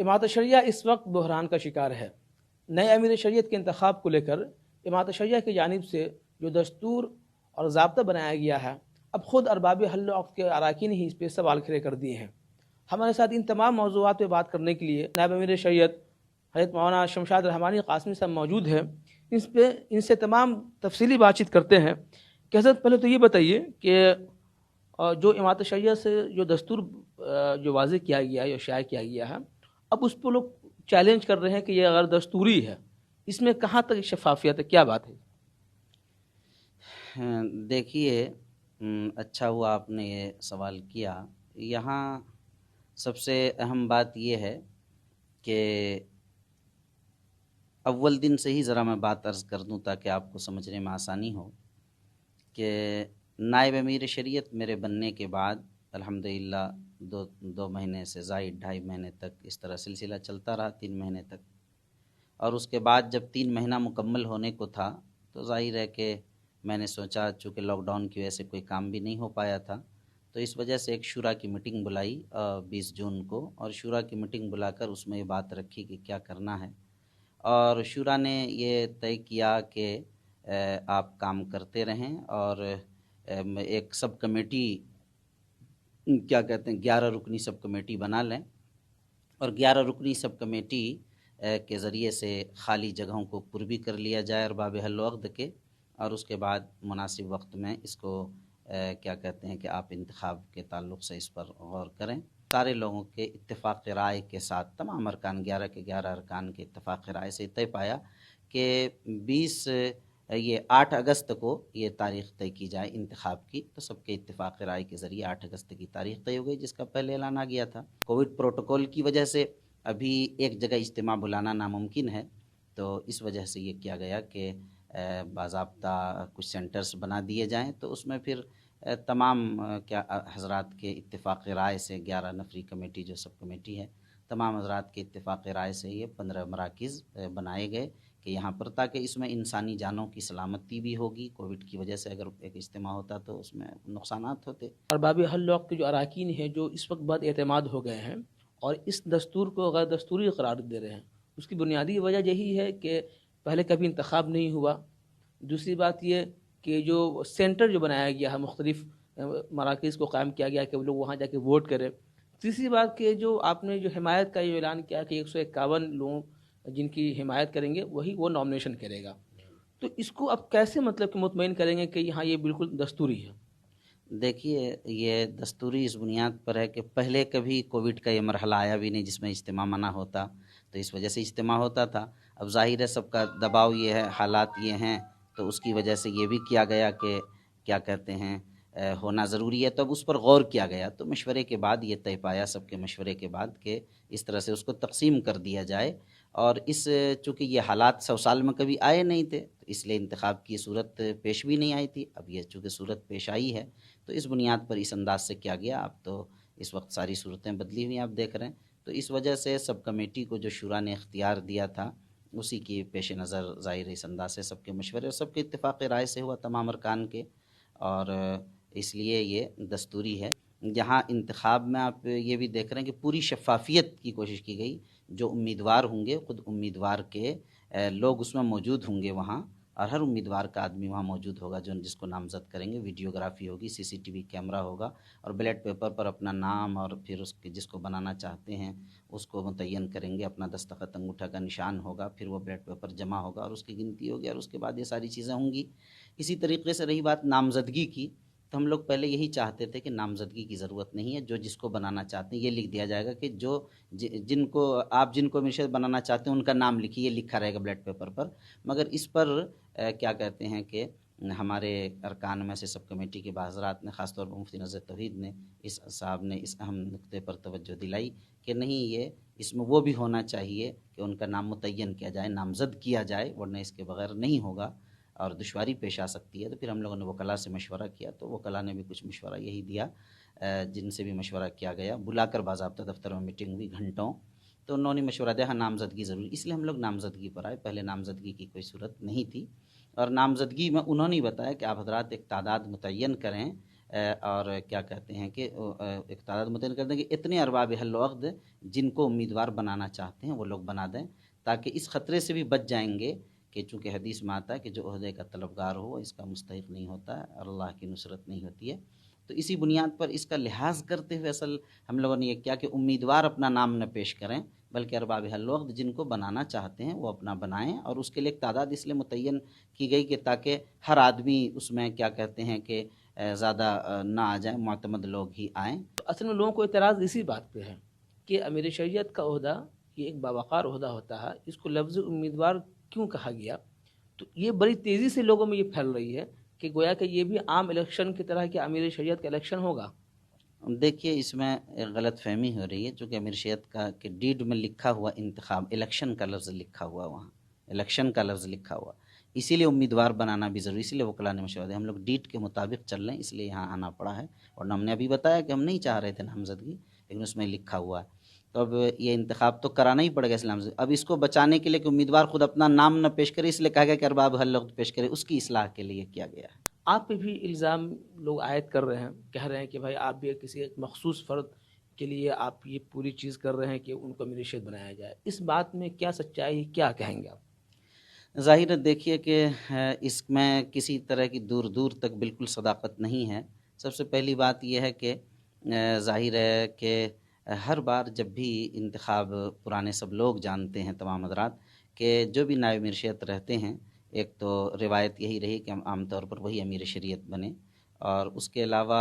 امارت شریعہ اس وقت بحران کا شکار ہے۔ نئے امیر شریعت کے انتخاب کو لے کر امارت شریعہ کی جانب سے جو دستور اور ضابطہ بنایا گیا ہے، اب خود ارباب حل و عقد کے اراکین ہی اس پہ سوال کھڑے کر دیے ہیں۔ ہمارے ساتھ ان تمام موضوعات پہ بات کرنے کے لیے نائب امیر شریعت حضرت مولانا شمشاد رحمانی قاسمی صاحب موجود ہیں۔ ان سے تمام تفصیلی بات چیت کرتے ہیں کہ حضرت پہلے تو یہ بتائیے کہ جو امارت شریعہ سے جو دستور جو واضح کیا گیا ہے یا شائع کیا گیا ہے، اب اس پہ لوگ چیلنج کر رہے ہیں کہ یہ غیر دستوری ہے، اس میں کہاں تک شفافیت ہے، کیا بات ہے؟ دیکھیے، اچھا ہوا آپ نے یہ سوال کیا۔ یہاں سب سے اہم بات یہ ہے کہ اول دن سے ہی ذرا میں بات عرض کر دوں تاکہ آپ کو سمجھنے میں آسانی ہو کہ نائب امیر شریعت میرے بننے کے بعد الحمدللہ دو مہینے سے زائد 2.5 مہینے تک اس طرح سلسلہ چلتا رہا، 3 مہینے تک۔ اور اس کے بعد جب 3 مہینہ مکمل ہونے کو تھا تو ظاہر ہے کہ میں نے سوچا، چونکہ لاک ڈاؤن کی وجہ سے کوئی کام بھی نہیں ہو پایا تھا، تو اس وجہ سے ایک شورا کی میٹنگ بلائی 20 جون کو، اور شورا کی میٹنگ بلا کر اس میں یہ بات رکھی کہ کیا کرنا ہے۔ اور شورا نے یہ طے کیا کہ آپ کام کرتے رہیں اور ایک سب کمیٹی، کیا کہتے ہیں، 11 رکنی سب کمیٹی بنا لیں، اور 11 رکنی سب کمیٹی کے ذریعے سے خالی جگہوں کو پر بھی کر لیا جائے ارباب حل و عقد کے، اور اس کے بعد مناسب وقت میں اس کو کیا کہتے ہیں کہ آپ انتخاب کے تعلق سے اس پر غور کریں۔ سارے لوگوں کے اتفاق رائے کے ساتھ، تمام ارکان 11 کے 11 ارکان کے اتفاق رائے سے طے پایا کہ 8 اگست کو یہ تاریخ طے کی جائے انتخاب کی۔ تو سب کے اتفاق رائے کے ذریعے 8 اگست کی تاریخ طے ہو گئی، جس کا پہلے اعلان آ گیا تھا۔ کووڈ پروٹوکول کی وجہ سے ابھی ایک جگہ اجتماع بلانا ناممکن ہے، تو اس وجہ سے یہ کیا گیا کہ باضابطہ کچھ سینٹرز بنا دیے جائیں، تو اس میں پھر تمام کیا حضرات کے اتفاق رائے سے 11 نفری کمیٹی جو سب کمیٹی ہے، تمام حضرات کے اتفاق رائے سے یہ 15 مراکز بنائے گئے کہ یہاں پر، تاکہ اس میں انسانی جانوں کی سلامتی بھی ہوگی۔ کووڈ کی وجہ سے اگر ایک اجتماع ہوتا تو اس میں نقصانات ہوتے۔ ارباب حل و عقد کے جو اراکین ہیں جو اس وقت بعد اعتماد ہو گئے ہیں اور اس دستور کو غیر دستوری قرار دے رہے ہیں، اس کی بنیادی وجہ یہی ہے کہ پہلے کبھی انتخاب نہیں ہوا۔ دوسری بات یہ کہ جو سینٹر جو بنایا گیا ہے، مختلف مراکز کو قائم کیا گیا کہ وہ لوگ وہاں جا کے ووٹ کریں۔ تیسری بات کہ جو آپ نے جو حمایت کا یہ اعلان کیا کہ 151 لوگ جن کی حمایت کریں گے وہی وہ نامنیشن کرے گا، تو اس کو اب کیسے مطلب کہ مطمئن کریں گے کہ یہاں یہ بالکل دستوری ہے؟ دیکھیے، یہ دستوری اس بنیاد پر ہے کہ پہلے کبھی کووڈ کا یہ مرحلہ آیا بھی نہیں جس میں اجتماع منع ہوتا، تو اس وجہ سے اجتماع ہوتا تھا۔ اب ظاہر ہے سب کا دباؤ یہ ہے، حالات یہ ہیں، تو اس کی وجہ سے یہ بھی کیا گیا کہ کیا کہتے ہیں ہونا ضروری ہے، تو اب اس پر غور کیا گیا، تو مشورے کے بعد یہ طے پایا سب کے مشورے کے بعد کہ اس طرح سے اس کو تقسیم کر دیا جائے۔ اور چونکہ یہ حالات 100 سال میں کبھی آئے نہیں تھے، تو اس لیے انتخاب کی صورت پیش بھی نہیں آئی تھی۔ اب یہ چونکہ صورت پیش آئی ہے تو اس بنیاد پر اس انداز سے کیا گیا۔ اب تو اس وقت ساری صورتیں بدلی ہوئی ہیں، آپ دیکھ رہے ہیں، تو اس وجہ سے سب کمیٹی کو جو شورا نے اختیار دیا تھا اسی کی پیش نظر ظاہر اس انداز سے سب کے مشورے اور سب کے اتفاق رائے سے ہوا، تمام ارکان کے، اور اس لیے یہ دستوری ہے۔ جہاں انتخاب میں آپ یہ بھی دیکھ رہے ہیں کہ پوری شفافیت کی کوشش کی گئی، جو امیدوار ہوں گے خود امیدوار کے لوگ اس میں موجود ہوں گے وہاں، اور ہر امیدوار کا آدمی وہاں موجود ہوگا جس کو نامزد کریں گے، ویڈیوگرافی ہوگی، CCTV کیمرہ ہوگا، اور بیلٹ پیپر پر اپنا نام اور پھر اس کے جس کو بنانا چاہتے ہیں اس کو متعین کریں گے، اپنا دستخط انگوٹھا کا نشان ہوگا، پھر وہ بیلٹ پیپر جمع ہوگا اور اس کی گنتی ہوگی، اور اس کے بعد یہ ساری چیزیں ہوں گی۔ اسی طریقے سے رہی بات نامزدگی کی، تو ہم لوگ پہلے یہی چاہتے تھے کہ نامزدگی کی ضرورت نہیں ہے، جس کو بنانا چاہتے ہیں یہ لکھ دیا جائے گا کہ جن کو مرشد بنانا چاہتے ہیں ان کا نام لکھیے، یہ لکھا رہے گا بلیٹ پیپر پر۔ مگر اس پر کیا کہتے ہیں کہ ہمارے ارکان میں سے سب کمیٹی کے حضرات نے، خاص طور پر مفتی نذر توحید نے، اس صاحب نے اس اہم نقطے پر توجہ دلائی کہ نہیں، یہ اس میں وہ بھی ہونا چاہیے کہ ان کا نام متعین کیا جائے، نامزد کیا جائے، ورنہ اس کے بغیر نہیں ہوگا اور دشواری پیش آ سکتی ہے۔ تو پھر ہم لوگوں نے وکلاء سے مشورہ کیا، تو وکلاء نے بھی کچھ مشورہ یہی دیا، جن سے بھی مشورہ کیا گیا، بلا کر باضابطہ دفتر میں میٹنگ ہوئی گھنٹوں، تو انہوں نے مشورہ دیا ہاں نامزدگی ضروری، اس لیے ہم لوگ نامزدگی پر آئے۔ پہلے نامزدگی کی کوئی صورت نہیں تھی، اور نامزدگی میں انہوں نے بتایا کہ آپ حضرات ایک تعداد متعین کریں اور کیا کہتے ہیں کہ ایک تعداد متعین کر دیں کہ اتنے ارباب حل و عقد جن کو امیدوار بنانا چاہتے ہیں وہ لوگ بنا دیں، تاکہ اس خطرے سے بھی بچ جائیں گے کہ چونکہ حدیث میں آتا ہے کہ جو عہدے کا طلبگار ہو اس کا مستحق نہیں ہوتا ہے اور اللہ کی نصرت نہیں ہوتی ہے۔ تو اسی بنیاد پر اس کا لحاظ کرتے ہوئے اصل ہم لوگوں نے یہ کیا کہ امیدوار اپنا نام نہ پیش کریں، بلکہ ارباب حل و عقد جن کو بنانا چاہتے ہیں وہ اپنا بنائیں، اور اس کے لیے ایک تعداد اس لیے متعین کی گئی کہ تاکہ ہر آدمی اس میں کیا کہتے ہیں کہ زیادہ نہ آ جائیں، معتمد لوگ ہی آئیں۔ تو اصل میں لوگوں کو اعتراض اسی بات پہ ہے کہ امیر شریعت کا عہدہ یہ ایک باوقار عہدہ ہوتا ہے، اس کو لفظ امیدوار کیوں کہا گیا؟ تو یہ بڑی تیزی سے لوگوں میں یہ پھیل رہی ہے کہ گویا کہ یہ بھی عام الیکشن کی طرح کہ امیر شریعت کا الیکشن ہوگا۔ دیکھیے اس میں ایک غلط فہمی ہو رہی ہے، چونکہ امیر شریعت کا کہ ڈیڈ میں لکھا ہوا انتخاب، الیکشن کا لفظ لکھا ہوا، وہاں الیکشن کا لفظ لکھا ہوا، اسی لیے امیدوار بنانا بھی ضروری، اسی لیے وکلاء نے مشورہ دیا ہم لوگ ڈیڈ کے مطابق چل رہے ہیں، اس لیے یہاں آنا پڑا ہے، اور ہم نے ابھی بتایا کہ ہم نہیں چاہ رہے تھے نامزدگی، لیکن اس میں لکھا ہوا ہے، تو اب یہ انتخاب تو کرانا ہی پڑے گا اسلام سے۔ اب اس کو بچانے کے لیے کہ امیدوار خود اپنا نام نہ پیش کرے، اس لیے کہا گیا کہ ارباب حل وقت پیش کرے، اس کی اصلاح کے لیے کیا گیا ہے۔ آپ پہ بھی الزام لوگ عائد کر رہے ہیں، کہہ رہے ہیں کہ بھائی آپ بھی کسی ایک مخصوص فرد کے لیے آپ یہ پوری چیز کر رہے ہیں کہ ان کو امیر شریعت بنایا جائے، اس بات میں کیا سچائی، کیا کہیں گے آپ؟ ظاہر ہے دیکھیے کہ اس میں کسی طرح کی دور دور تک بالکل صداقت نہیں ہے۔ سب سے پہلی بات یہ ہے کہ ظاہر ہے کہ ہر بار جب بھی انتخاب پرانے سب لوگ جانتے ہیں تمام حضرات کہ جو بھی نائب امیر شریعت رہتے ہیں، ایک تو روایت یہی رہی کہ ہم عام طور پر وہی امیر شریعت بنے، اور اس کے علاوہ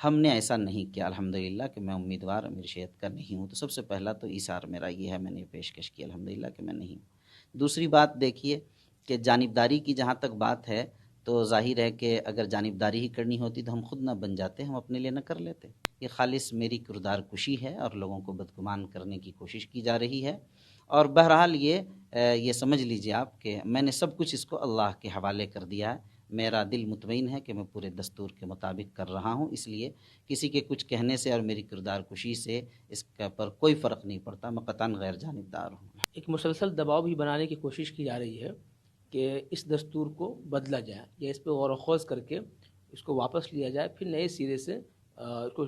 ہم نے ایسا نہیں کیا الحمدللہ کہ میں امیدوار امیر شریعت کا نہیں ہوں۔ تو سب سے پہلا تو ایثار میرا یہ ہے، میں نے پیشکش کی الحمدللہ کہ میں نہیں ہوں۔ دوسری بات دیکھیے کہ جانبداری کی جہاں تک بات ہے تو ظاہر ہے کہ اگر جانبداری ہی کرنی ہوتی تو ہم خود نہ بن جاتے، ہم اپنے لیے نہ کر لیتے۔ یہ خالص میری کردار کشی ہے اور لوگوں کو بدگمان کرنے کی کوشش کی جا رہی ہے، اور بہرحال یہ سمجھ لیجئے آپ کہ میں نے سب کچھ اس کو اللہ کے حوالے کر دیا ہے۔ میرا دل مطمئن ہے کہ میں پورے دستور کے مطابق کر رہا ہوں، اس لیے کسی کے کچھ کہنے سے اور میری کردار کشی سے اس پر کوئی فرق نہیں پڑتا، میں قطعاً غیر جانبدار ہوں۔ ایک مسلسل دباؤ بھی بنانے کی کوشش کی جا رہی ہے کہ اس دستور کو بدلا جائے یا اس پہ غور و خوض کر کے اس کو واپس لیا جائے، پھر نئے سرے سے اس کو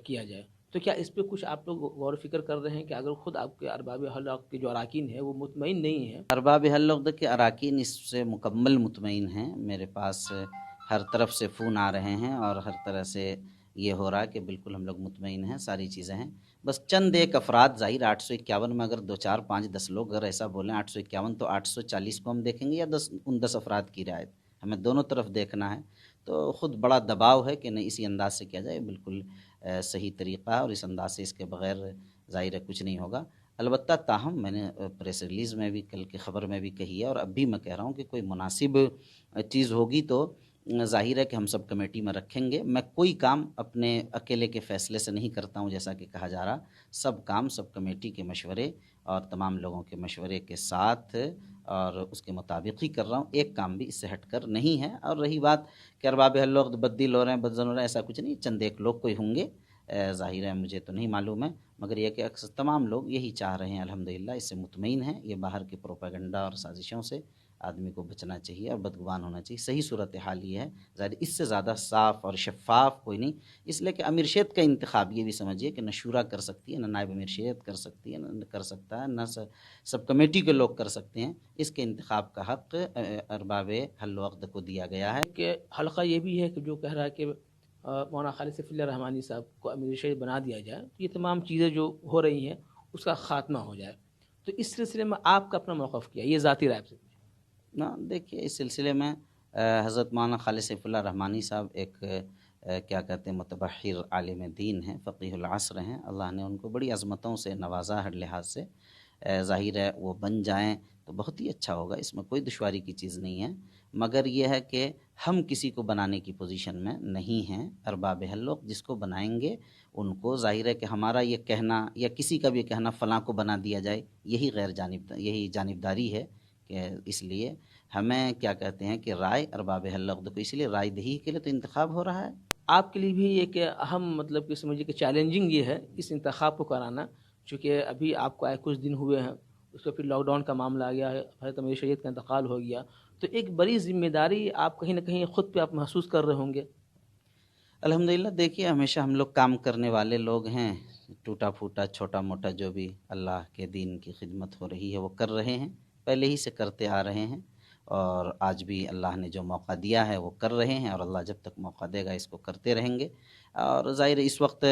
کیا جائے۔ تو کیا اس پہ کچھ آپ لوگ غور و فکر کر رہے ہیں کہ اگر خود آپ کے ارباب حل عقد کے جو اراکین ہیں وہ مطمئن نہیں ہیں؟ ارباب حل عقد کے اراکین اس سے مکمل مطمئن ہیں، میرے پاس ہر طرف سے فون آ رہے ہیں اور ہر طرح سے یہ ہو رہا ہے کہ بالکل ہم لوگ مطمئن ہیں، ساری چیزیں ہیں۔ بس چند ایک افراد، ظاہر 851 میں اگر 2 4 5 10 لوگ اگر ایسا بولیں 851 تو 840 کو ہم دیکھیں گے یا ان 10 افراد کی رعایت، ہمیں دونوں طرف دیکھنا ہے۔ تو خود بڑا دباؤ ہے کہ نہیں اسی انداز سے کیا جائے، بالکل صحیح طریقہ ہے، اور اس انداز سے اس کے بغیر ظاہر ہے کچھ نہیں ہوگا۔ البتہ تاہم میں نے پریس ریلیز میں بھی کل کی خبر میں بھی کہی ہے، اور اب بھی میں کہہ رہا ہوں کہ کوئی مناسب چیز ہوگی تو ظاہر ہے کہ ہم سب کمیٹی میں رکھیں گے۔ میں کوئی کام اپنے اکیلے کے فیصلے سے نہیں کرتا ہوں، جیسا کہ کہا جا رہا، سب کام سب کمیٹی کے مشورے اور تمام لوگوں کے مشورے کے ساتھ اور اس کے مطابق ہی کر رہا ہوں، ایک کام بھی اس سے ہٹ کر نہیں ہے۔ اور رہی بات کہ ارباب حل عقد بددل ہو رہے ہیں، بدزن ہو رہے ہیں، ایسا کچھ نہیں، چند ایک لوگ کوئی ہوں گے، ظاہر ہے مجھے تو نہیں معلوم ہے، مگر یہ کہ اکثر تمام لوگ یہی چاہ رہے ہیں، الحمدللہ اس سے مطمئن ہیں۔ یہ باہر کے پروپیگنڈا اور سازشوں سے آدمی کو بچنا چاہیے اور بدگمان ہونا چاہیے۔ صحیح صورتحال یہ ہے، ظاہر اس سے زیادہ صاف اور شفاف کوئی نہیں، اس لیے کہ امیر شریعت کا انتخاب یہ بھی سمجھیے کہ نہ شورا کر سکتی ہے، نہ نائب امیر شریعت کر سکتی ہے، نہ کر سکتا ہے، نہ سب کمیٹی کے لوگ کر سکتے ہیں۔ اس کے انتخاب کا حق ارباب حل عقد کو دیا گیا ہے۔ کہ حلقہ یہ بھی ہے کہ جو کہہ رہا ہے کہ مولانا خالد سیف اللہ رحمانی صاحب کو امیر شریعت بنا دیا جائے، تو یہ تمام چیزیں جو ہو رہی ہیں اس کا خاتمہ ہو جائے، تو اس سلسلے میں آپ کا اپنا موقف کیا؟ یہ ذاتی رائے سے نہ دیکھیے اس سلسلے میں حضرت مولانا خالد سیف اللہ رحمانی صاحب ایک کیا کہتے ہیں متبحر عالم دین ہیں، فقیہ العصر ہیں، اللہ نے ان کو بڑی عظمتوں سے نوازا ہر لحاظ سے، ظاہر ہے وہ بن جائیں تو بہت ہی اچھا ہوگا، اس میں کوئی دشواری کی چیز نہیں ہے، مگر یہ ہے کہ ہم کسی کو بنانے کی پوزیشن میں نہیں ہیں۔ ارباب حل عقد جس کو بنائیں گے ان کو، ظاہر ہے کہ ہمارا یہ کہنا یا کسی کا بھی کہنا فلاں کو بنا دیا جائے، یہی جانبداری ہے، کہ اس لیے ہمیں کیا کہتے ہیں کہ رائے ارباب حل عقد کو، اس لیے رائے دہی کے لیے تو انتخاب ہو رہا ہے۔ آپ کے لیے بھی ایک اہم مطلب کہ سمجھیے کہ چیلنجنگ یہ ہے اس انتخاب کو کرانا، چونکہ ابھی آپ کو آئے کچھ دن ہوئے ہیں، اس پہ پھر لاک ڈاؤن کا معاملہ آ گیا ہے، حضرت امیر شریعت کا انتقال ہو گیا، تو ایک بڑی ذمہ داری آپ کہیں نہ کہیں خود پہ آپ محسوس کر رہے ہوں گے۔ الحمدللہ دیکھیے ہمیشہ ہم لوگ کام کرنے والے لوگ ہیں، ٹوٹا پھوٹا چھوٹا موٹا جو بھی اللہ کے دین کی خدمت ہو رہی ہے وہ کر رہے ہیں، پہلے ہی سے کرتے آ رہے ہیں، اور آج بھی اللہ نے جو موقع دیا ہے وہ کر رہے ہیں، اور اللہ جب تک موقع دے گا اس کو کرتے رہیں گے۔ اور ظاہر ہے اس وقت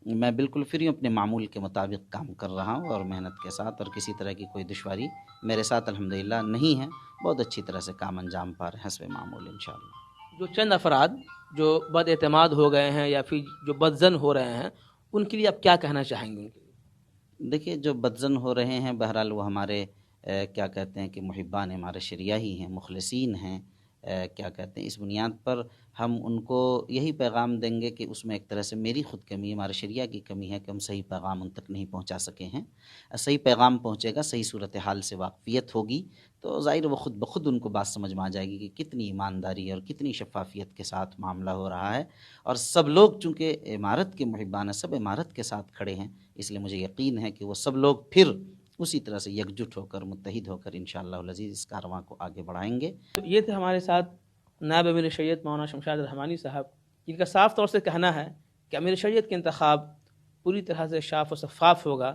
میں بالکل فری ہوں، اپنے معمول کے مطابق کام کر رہا ہوں اور محنت کے ساتھ، اور کسی طرح کی کوئی دشواری میرے ساتھ الحمدللہ نہیں ہے، بہت اچھی طرح سے کام انجام پا رہے ہیں حسب معمول انشاءاللہ۔ جو چند افراد جو بد اعتماد ہو گئے ہیں یا پھر جو بدزن ہو رہے ہیں، ان کے لیے آپ کیا کہنا چاہیں گے؟ ان کے لیے دیکھیے جو بدزن ہو رہے ہیں بہرحال وہ ہمارے کیا کہتے ہیں کہ محبان ہمارے شریعہ ہی ہیں، مخلصین ہیں، کیا کہتے ہیں اس بنیاد پر ہم ان کو یہی پیغام دیں گے کہ اس میں ایک طرح سے میری خود کمی ہے، ہمارے شریعہ کی کمی ہے کہ ہم صحیح پیغام ان تک نہیں پہنچا سکے ہیں۔ صحیح پیغام پہنچے گا، صحیح صورتحال سے واقفیت ہوگی تو ظاہر وہ خود بخود ان کو بات سمجھ میں آ جائے گی کہ کتنی ایمانداری اور کتنی شفافیت کے ساتھ معاملہ ہو رہا ہے، اور سب لوگ چونکہ عمارت کے محبان ہیں، سب عمارت کے ساتھ کھڑے ہیں، اس لیے مجھے یقین ہے کہ وہ سب لوگ پھر اسی طرح سے یکجٹ ہو کر متحد ہو کر انشاءاللہ العزیز اس کارواں کو آگے بڑھائیں گے۔ تو یہ تھے ہمارے ساتھ نائب امیر شریعت مولانا شمشاد رحمانی صاحب، جن کا صاف طور سے کہنا ہے کہ امیر شریعت کا انتخاب پوری طرح سے شاف و شفاف ہوگا۔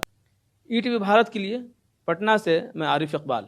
ای ٹی وی بھارت کے لیے پٹنہ سے میں عارف اقبال۔